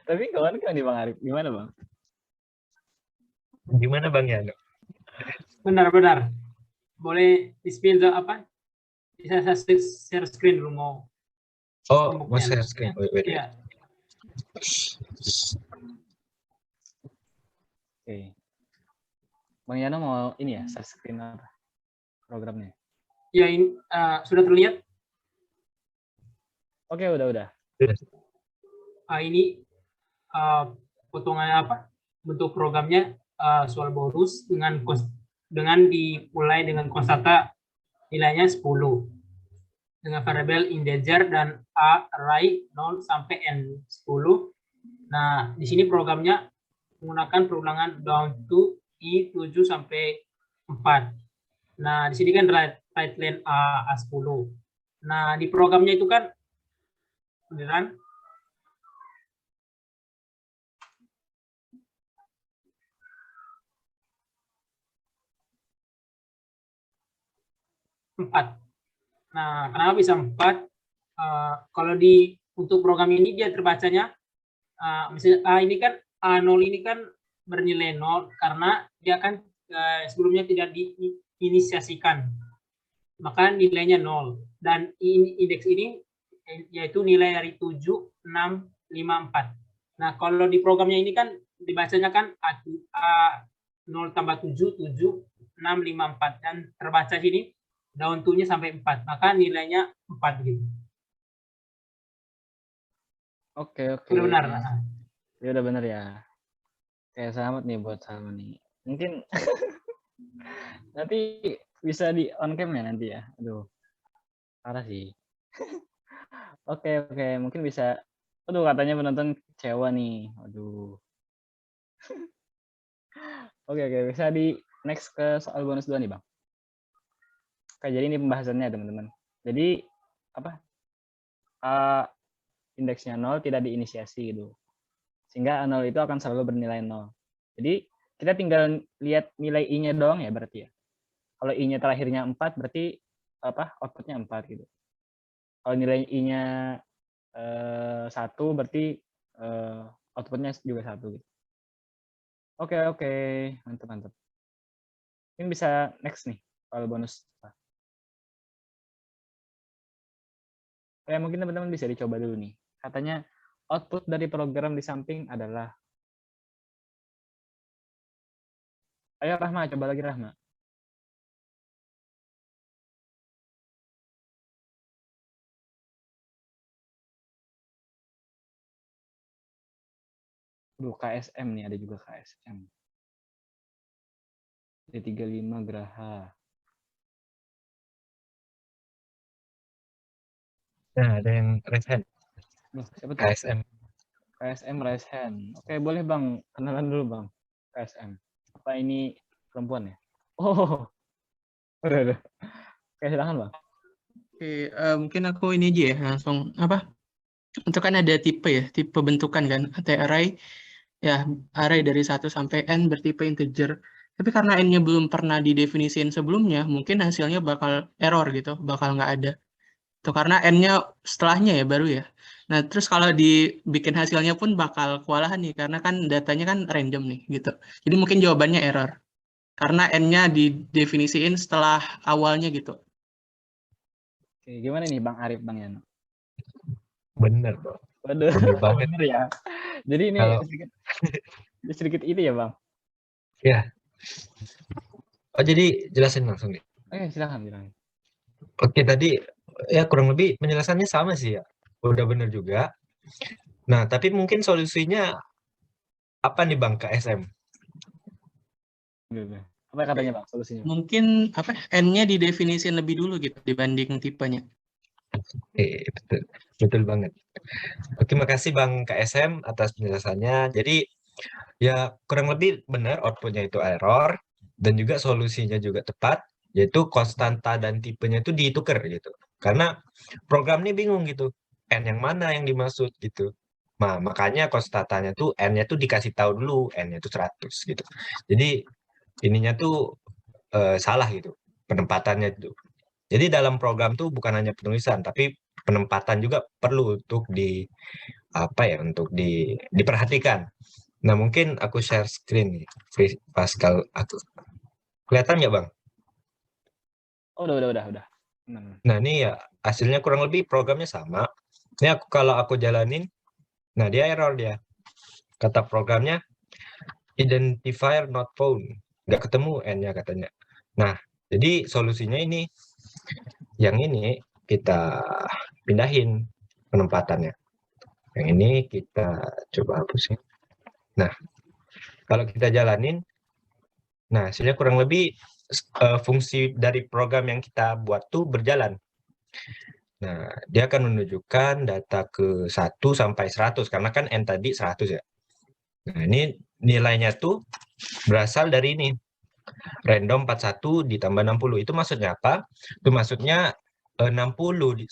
Tapi kawan kan nih Bang Arif. Gimana Bang? Gimana Bang Yano? Benar. Boleh di-spill apa? Bisa saya share screen dulu mau. Oh, mau pembuktian. share screen. Wait. Iya. Oke. Bang Yano mau ini ya, share screen apa? Programnya. Ya ini sudah terlihat. Oke, udah. Ini potongannya apa? Bentuk programnya soal bonus dengan dimulai dengan konstan nilainya 10 dengan variabel integer dan array 0 sampai n 10. Nah, di sini programnya menggunakan perulangan down to i 7 sampai 4. Nah, di sini kan right len A10. Nah, di programnya itu kan beneran 4. Nah, kenapa bisa 4? Kalau untuk program ini dia terbacanya misalnya ini kan A0 ini kan bernilai 0 karena dia kan sebelumnya tidak diinisiasikan. Maka nilainya 0 dan indeks ini yaitu nilai dari 7, 6, 5, 4. Nah, kalau di programnya ini kan dibacanya kan A0 tambah 7, 7, 6, 5, 4 dan terbaca sini daun tunya sampai 4, maka nilainya 4 gitu. Oke. Udah benar. Ya udah benar ya. Kayak selamat nih buat Salma nih. Mungkin nanti bisa di on cam ya nanti ya. Aduh. Parah sih. Oke. Mungkin bisa. Aduh, katanya penonton kecewa nih. Aduh. Oke. Bisa di next ke soal bonus 2 nih, Bang. Oke, jadi ini pembahasannya, teman-teman. Jadi, apa? Indeksnya 0 tidak diinisiasi gitu. Sehingga A0 itu akan selalu bernilai 0. Jadi, kita tinggal lihat nilai I-nya doang ya berarti ya. Kalau I-nya terakhirnya 4, berarti apa? Outputnya 4 gitu. Kalau nilai I-nya 1, berarti outputnya juga 1 gitu. Oke. Mantap. Ini bisa next nih, kalau bonus. Ya, mungkin teman-teman bisa dicoba dulu nih. Katanya output dari program di samping adalah Ayo Rahma, coba lagi Rahma. Aduh, KSM nih, ada juga KSM. D35 Graha. Nah, ada yang raise hand. Loh, siapa tuh? KSM. KSM raise hand. Oke, boleh Bang. Kenalan dulu Bang. KSM. Apa ini perempuan ya? Oh, udah. Oke, silakan Bang. Oke, mungkin aku ini aja ya, langsung apa? Itu kan ada tipe ya, tipe bentukan kan, ada array, ya array dari 1 sampai n bertipe integer. Tapi karena n-nya belum pernah didefinisiin sebelumnya, mungkin hasilnya bakal error gitu, bakal nggak ada. Tuh karena n-nya setelahnya ya baru ya. Nah, terus kalau dibikin hasilnya pun bakal kewalahan nih, karena kan datanya kan random nih gitu. Jadi mungkin jawabannya error. Karena n-nya didefinisiin setelah awalnya gitu. Oke, gimana nih Bang Arif, Bang Yano? Bener, Bro. Waduh, Bener banget. bener ya. Jadi ini Kalau sedikit ini ya Bang. ya. Oh, jadi jelasin langsung nih. Oke, silakan. Oke, tadi ya kurang lebih penjelasannya sama sih ya. Udah bener juga. Nah, tapi mungkin solusinya apa nih Bang KSM? Udah. Apa katanya Bang solusinya? Mungkin apa n-nya didefinisiin lebih dulu gitu dibanding tipenya. Betul, betul banget. Oke, makasih Bang KSM atas penjelasannya. Jadi ya kurang lebih benar outputnya itu error dan juga solusinya juga tepat, yaitu konstanta dan tipenya itu ditukar gitu. Karena program ini bingung gitu, n yang mana yang dimaksud gitu. Nah, makanya konstantanya tuh n-nya tuh dikasih tahu dulu, n-nya itu 100 gitu. Jadi ininya tuh salah gitu, penempatannya itu. Jadi dalam program tuh bukan hanya penulisan, tapi penempatan juga perlu untuk untuk diperhatikan. Nah, mungkin aku share screen nih, Pascal aku. Kelihatan nggak, Bang? Oh, udah. Nah, ini ya hasilnya kurang lebih programnya sama. Ini kalau aku jalanin, nah dia error dia. Kata programnya identifier not found. Nggak ketemu n-nya katanya. Nah, jadi solusinya ini, yang ini kita pindahin penempatannya. Yang ini kita coba hapusin. Nah, kalau kita jalanin, nah hasilnya kurang lebih fungsi dari program yang kita buat tuh berjalan. Nah, dia akan menunjukkan data ke 1 sampai 100 karena kan n tadi 100 ya. Nah, ini nilainya tuh berasal dari ini. Random 41 ditambah 60. Itu maksudnya apa? Itu maksudnya 60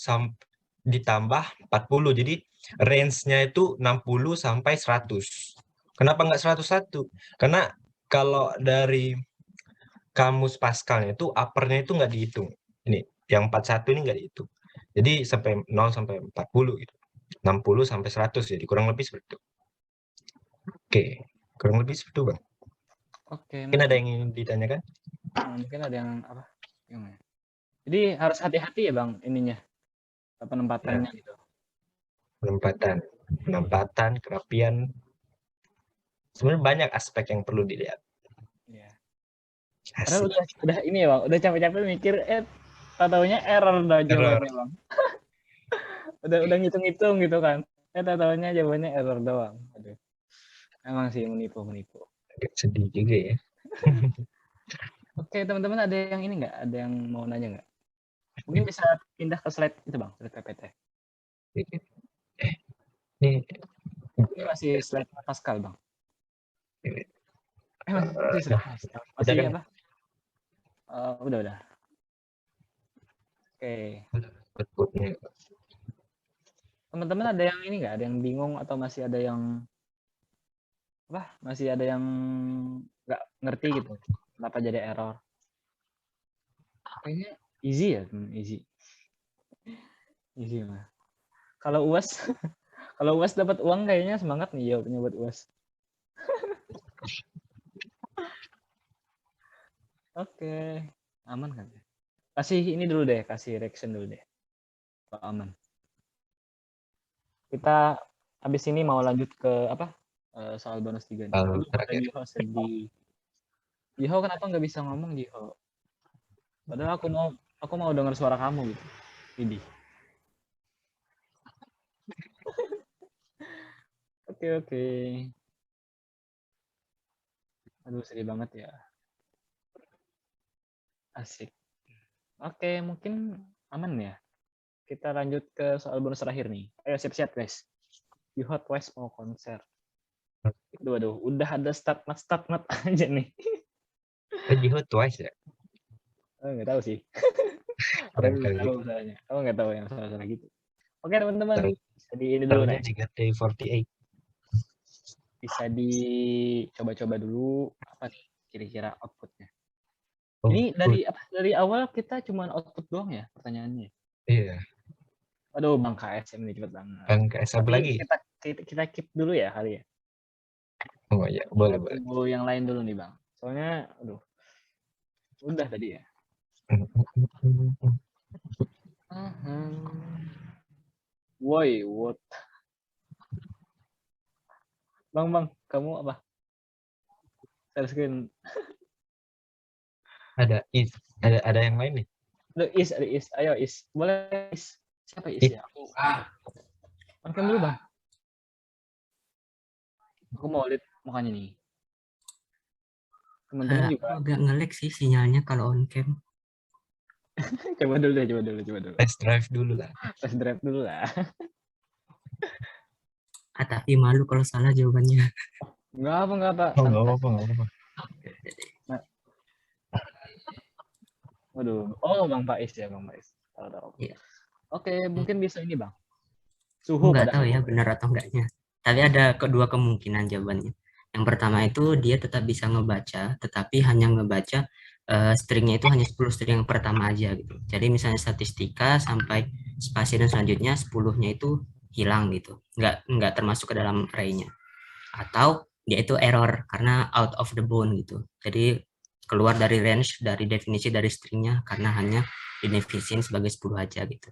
ditambah 40. Jadi range-nya itu 60 sampai 100. Kenapa nggak 101? Karena kalau dari kamus Pascalnya itu upper-nya itu nggak dihitung. Ini yang 41 ini nggak dihitung. Jadi sampai 0 sampai 40 gitu. 60 sampai 100 jadi kurang lebih seperti itu. Oke, kurang lebih seperti itu, Bang. Oke, Mungkin ada yang ingin ditanyakan? mungkin ada yang apa? Jadi harus hati-hati ya Bang ininya. Penempatannya Ya. gitu. Penempatan, kerapian. Sebenarnya banyak aspek yang perlu dilihat. Iya. Asik. Padahal udah ini ya Bang, udah capek-capek mikir taunya error dah jawabannya Bang. udah ngitung-ngitung gitu kan. Taunya jawabannya error doang. Aduh. Emang sih menipu. Agak sedih juga ya. Oke, teman-teman ada yang ini nggak? Ada yang mau nanya nggak? Mungkin bisa pindah ke slide itu Bang, slide PPT. Ini masih slide Pascal Bang. Masih slide Pascal. Masih kan? apa? Udah. Oke. Teman-teman ada yang ini nggak? Ada yang bingung atau masih ada yang masih ada yang nggak ngerti gitu? Kenapa jadi error? Kayaknya easy ya, easy mah. Kalau UAS dapat uang kayaknya semangat nih jawabnya buat UAS. Oke, aman kan? Kasih ini dulu deh, kasih reaction dulu deh. Pak aman. Kita habis ini mau lanjut ke apa? Soal bonus 3 nih. Terakhir. Sedih. Jiho kenapa nggak bisa ngomong, Jiho? Padahal aku mau dengar suara kamu gitu. Ini. Oke. Aduh, sedih banget ya. Asik. Oke, mungkin aman ya. Kita lanjut ke soal bonus terakhir nih. Ayo siap-siap guys. Jiho Twice mau konser. Waduh, udah ada start not aja nih. Jiho Twice ya? Nggak tahu sih. Barangkali. Tahu masalahnya. Aku nggak tahu yang salah gitu. Oke teman-teman, jadi ini dulu Tahunya nih. JKT48. Bisa dicoba-coba dulu apa nih kira-kira outputnya. Oh, Ini dari awal kita cuma output doang ya pertanyaannya. iya. Aduh, Bang KSM ini cepet banget. Bang KS apa lagi? Kita keep dulu ya kali ya. Oh iya, boleh. Tunggu yang lain dulu nih Bang. Soalnya, aduh, udah tadi ya. Woi, what? Bang, kamu apa? Share screen. Ada yang lain nih. Ada Is. Ayo Is. Boleh Is. Siapa Is ya? Makan dulu Bang. Aku mau lihat mukanya nih. Teman-teman juga. Agak nge-lag sih sinyalnya kalau on cam. Coba dulu. Test drive dulu lah. Test drive dulu lah. Tapi malu kalau salah jawabannya. Enggak apa. Oh, enggak apa-apa. Waduh. Oh, Bang Faiz ya, Bang Faiz. Tahu. Iya. Oke, mungkin bisa ini, Bang. Suhu Nggak tahu ya benar atau enggaknya. Tapi ada kedua kemungkinan jawabannya. Yang pertama itu dia tetap bisa ngebaca, tetapi hanya ngebaca stringnya itu hanya 10 string yang pertama aja gitu. Jadi misalnya statistika sampai spasi dan selanjutnya 10-nya itu hilang gitu. Nggak termasuk ke dalam array-nya. Atau dia itu error karena out of the bound gitu. Jadi keluar dari range dari definisi dari stringnya karena hanya didefinisin sebagai 10 aja gitu.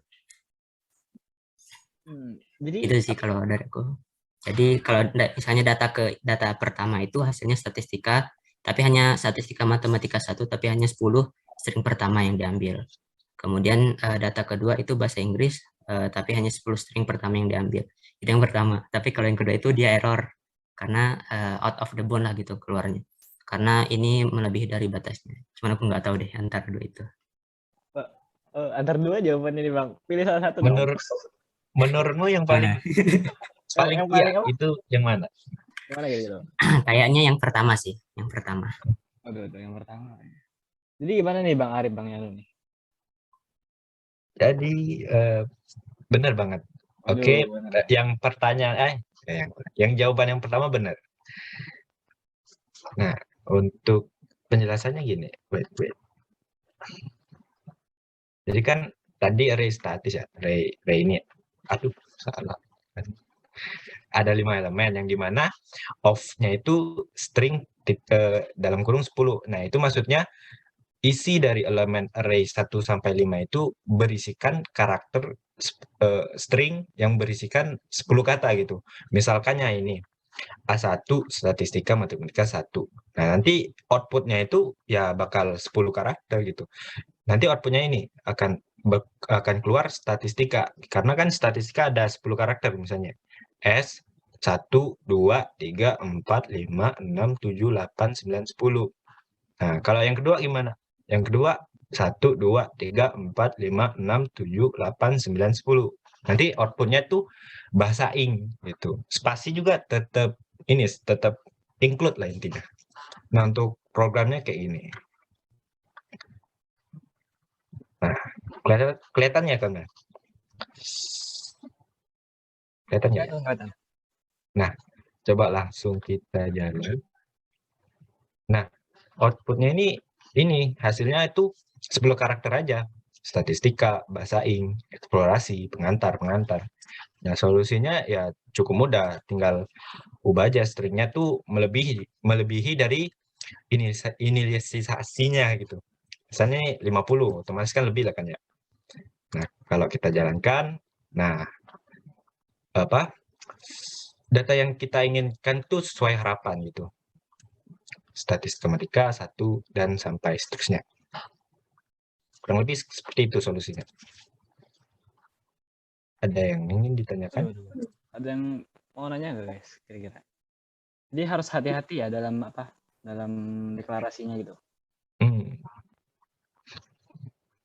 Jadi itu sih kalau dari aku. Jadi kalau misalnya data pertama itu hasilnya statistika, tapi hanya statistika matematika 1, tapi hanya 10 string pertama yang diambil. Kemudian data kedua itu bahasa Inggris, tapi hanya 10 string pertama yang diambil. Itu yang pertama. Tapi kalau yang kedua itu dia error karena out of the bound lah gitu keluarnya. Karena ini melebihi dari batasnya. Cuman aku nggak tahu deh antara dua itu. Antara dua jawaban ini Bang. Pilih salah satu. Menurutmu yang paling iya itu yang mana? Yang mana gitu? Kayaknya yang pertama sih, yang pertama. Aduh, yang pertama. Jadi gimana nih Bang Arif, Bang Yanu nih? Jadi benar banget. Oke, yang pertanyaan yang jawaban yang pertama benar. Nah, untuk penjelasannya gini, wait. Jadi kan tadi array statis ya, array ini. Aduh, salah. Ada 5 elemen yang dimana of-nya itu string dalam kurung 10. Nah, itu maksudnya isi dari elemen array 1 sampai 5 itu berisikan karakter string yang berisikan 10 kata gitu. Misalkannya ini A1 statistika matematika 1. Nah, nanti outputnya itu ya bakal 10 karakter gitu. Nanti outputnya ini akan keluar statistika. Karena kan statistika ada 10 karakter misalnya. S 1, 2, 3, 4, 5, 6, 7, 8, 9, 10. Nah, kalau yang kedua gimana? Yang kedua 1, 2, 3, 4, 5, 6, 7, 8, 9, 10. Nanti outputnya tuh bahasa ing gitu. Spasi juga tetap include lah intinya. Nah, untuk programnya kayak gini. Nah, kelihatannya kan? Kelihatan ya? Nah, coba langsung kita jalan. Nah, outputnya ini hasilnya itu 10 karakter aja. Statistika, bahasa ing, eksplorasi, pengantar. Nah, solusinya ya cukup mudah, tinggal ubah aja stringnya tuh melebihi dari inisialisasinya gitu. Misalnya 50, otomatis kan lebih lah kan ya. Nah, kalau kita jalankan, nah data yang kita inginkan tuh sesuai harapan gitu. Statistika 1 dan sampai seterusnya. Kurang lebih seperti itu solusinya. Ada yang ingin ditanyakan? Waduh. Ada yang mau nanya nggak guys kira-kira? Jadi harus hati-hati ya dalam dalam deklarasinya gitu.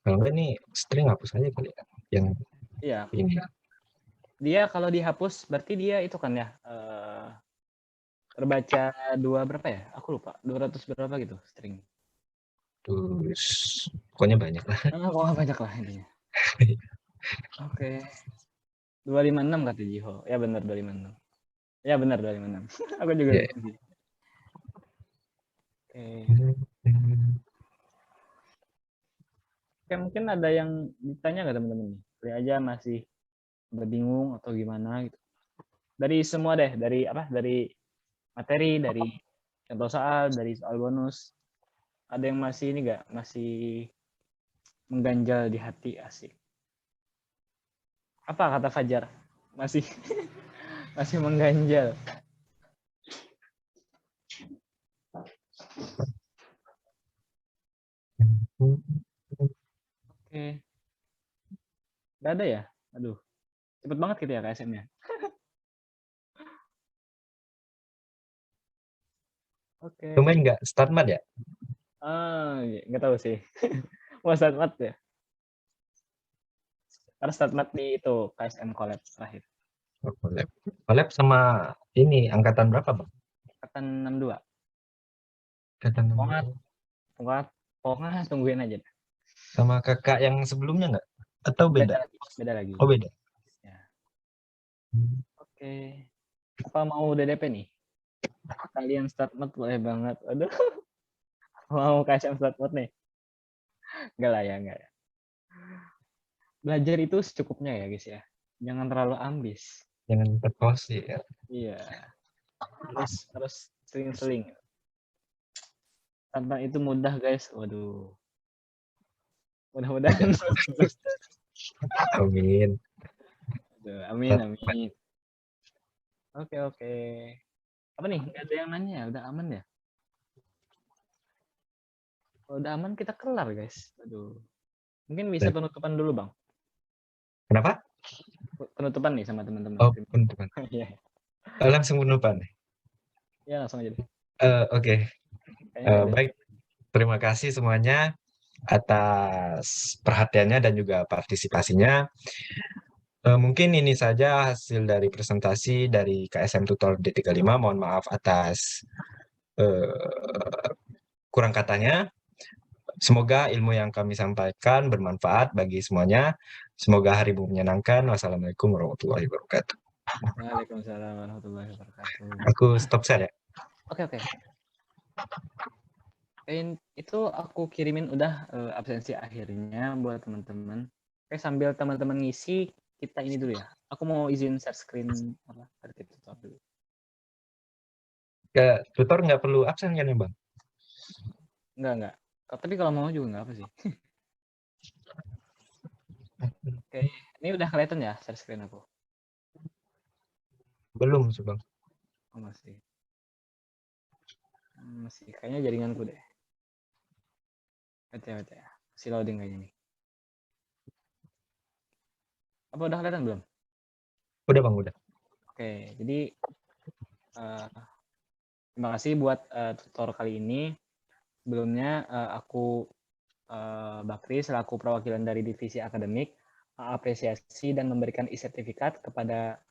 Kalau enggak nih string hapus aja kali ya. Yang Iya. ini. Dia kalau dihapus berarti dia itu kan ya terbaca berapa ya? Aku lupa. 200 berapa gitu string. Terus pokoknya banyak lah. Pokoknya banyak lah intinya. Oke. 256 kata Jiho. Ya benar 256. Ya benar 256. Aku juga. Yeah. Oke, mungkin ada yang ditanya nggak teman-teman nih? Kali aja masih bingung atau gimana gitu. Dari semua deh, dari materi, dari contoh soal, dari soal bonus. Ada yang masih ini nggak? Masih mengganjal di hati, asik. Apa kata Fajar? Masih masih mengganjal. Oke. Gak ada ya? Aduh. Cepet banget gitu ya KSM-nya. Oke. Lumayan nggak start mat ya? Nggak tahu sih. Mau start mat ya? Karena start mat di itu KSM Collab terakhir. Collab sama ini angkatan berapa bang? Angkatan 62. Angkatan 62. Pokoknya tungguin aja. Sama kakak yang sebelumnya nggak? Atau beda? Beda lagi. Oh beda. Ya. Oke. Apa mau DDP nih? Kalian start mat boleh banget. Aduh. Mau KSM start mat nih? Enggak lah ya, enggak ya. Belajar itu secukupnya ya guys ya. Jangan terlalu ambis. Jangan terposi ya. Iya. Harus seling-seling. Tanpa itu mudah guys. Waduh. Mudah-mudahan. Amin. Amin. Oke. Apa nih? Nggak ada yang nanya. Udah aman ya? Kalau udah aman kita kelar guys. Aduh. Mungkin bisa penutupan dulu bang. Kenapa? Penutupan nih sama teman-teman. Oh penutupan. Iya. Langsung penutupan. Ya langsung aja deh. Oke. Baik. Terima kasih semuanya atas perhatiannya dan juga partisipasinya. Mungkin ini saja hasil dari presentasi dari KSM Tutor D35. Mohon maaf atas kurang katanya. Semoga ilmu yang kami sampaikan bermanfaat bagi semuanya. Semoga harimu menyenangkan. Wassalamualaikum warahmatullahi wabarakatuh. Waalaikumsalam warahmatullahi wabarakatuh. Aku stop share ya. Oke. Itu aku kirimin udah absensi akhirnya buat teman-teman. Oke, sambil teman-teman ngisi, kita ini dulu ya. Aku mau izin share screen dari tutor dulu. Ke tutor nggak perlu absen kan ya bang? Enggak. Tapi kalau mau juga nggak apa sih. Oke, ini udah kelihatan ya share screen aku? Belum sih bang. Oh, masih. Kayaknya jaringanku deh. Baca. Si loading kayaknya nih. Apa udah kelihatan belum? Udah bang, udah. Oke, jadi terima kasih buat tutor kali ini. Sebelumnya aku Bakri selaku perwakilan dari divisi akademik mengapresiasi dan memberikan e-sertifikat kepada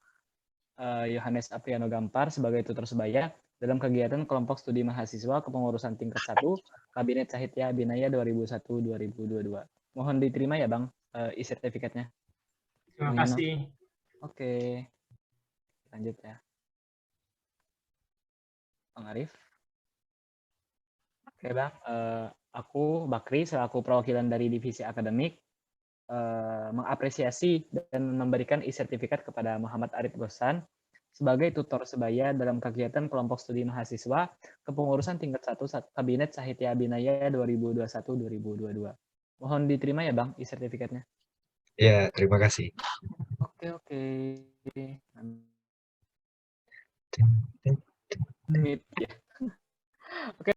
Yohanes Apriano Gampar sebagai tutor sebaya dalam kegiatan kelompok studi mahasiswa kepengurusan tingkat 1 Kabinet Cahitya Binaya 2001-2022. Mohon diterima ya Bang e-sertifikatnya. Terima kasih. Oke. Lanjut ya. Bang Arif. Oke Bang, aku Bakri selaku perwakilan dari divisi akademik mengapresiasi dan memberikan e-sertifikat kepada Muhammad Arif Gosan sebagai tutor sebaya dalam kegiatan kelompok studi mahasiswa kepengurusan tingkat 1 Kabinet Cahitya Binaya 2021-2022. Mohon diterima ya Bang e-sertifikatnya. Ya, terima kasih. Oke. Oke.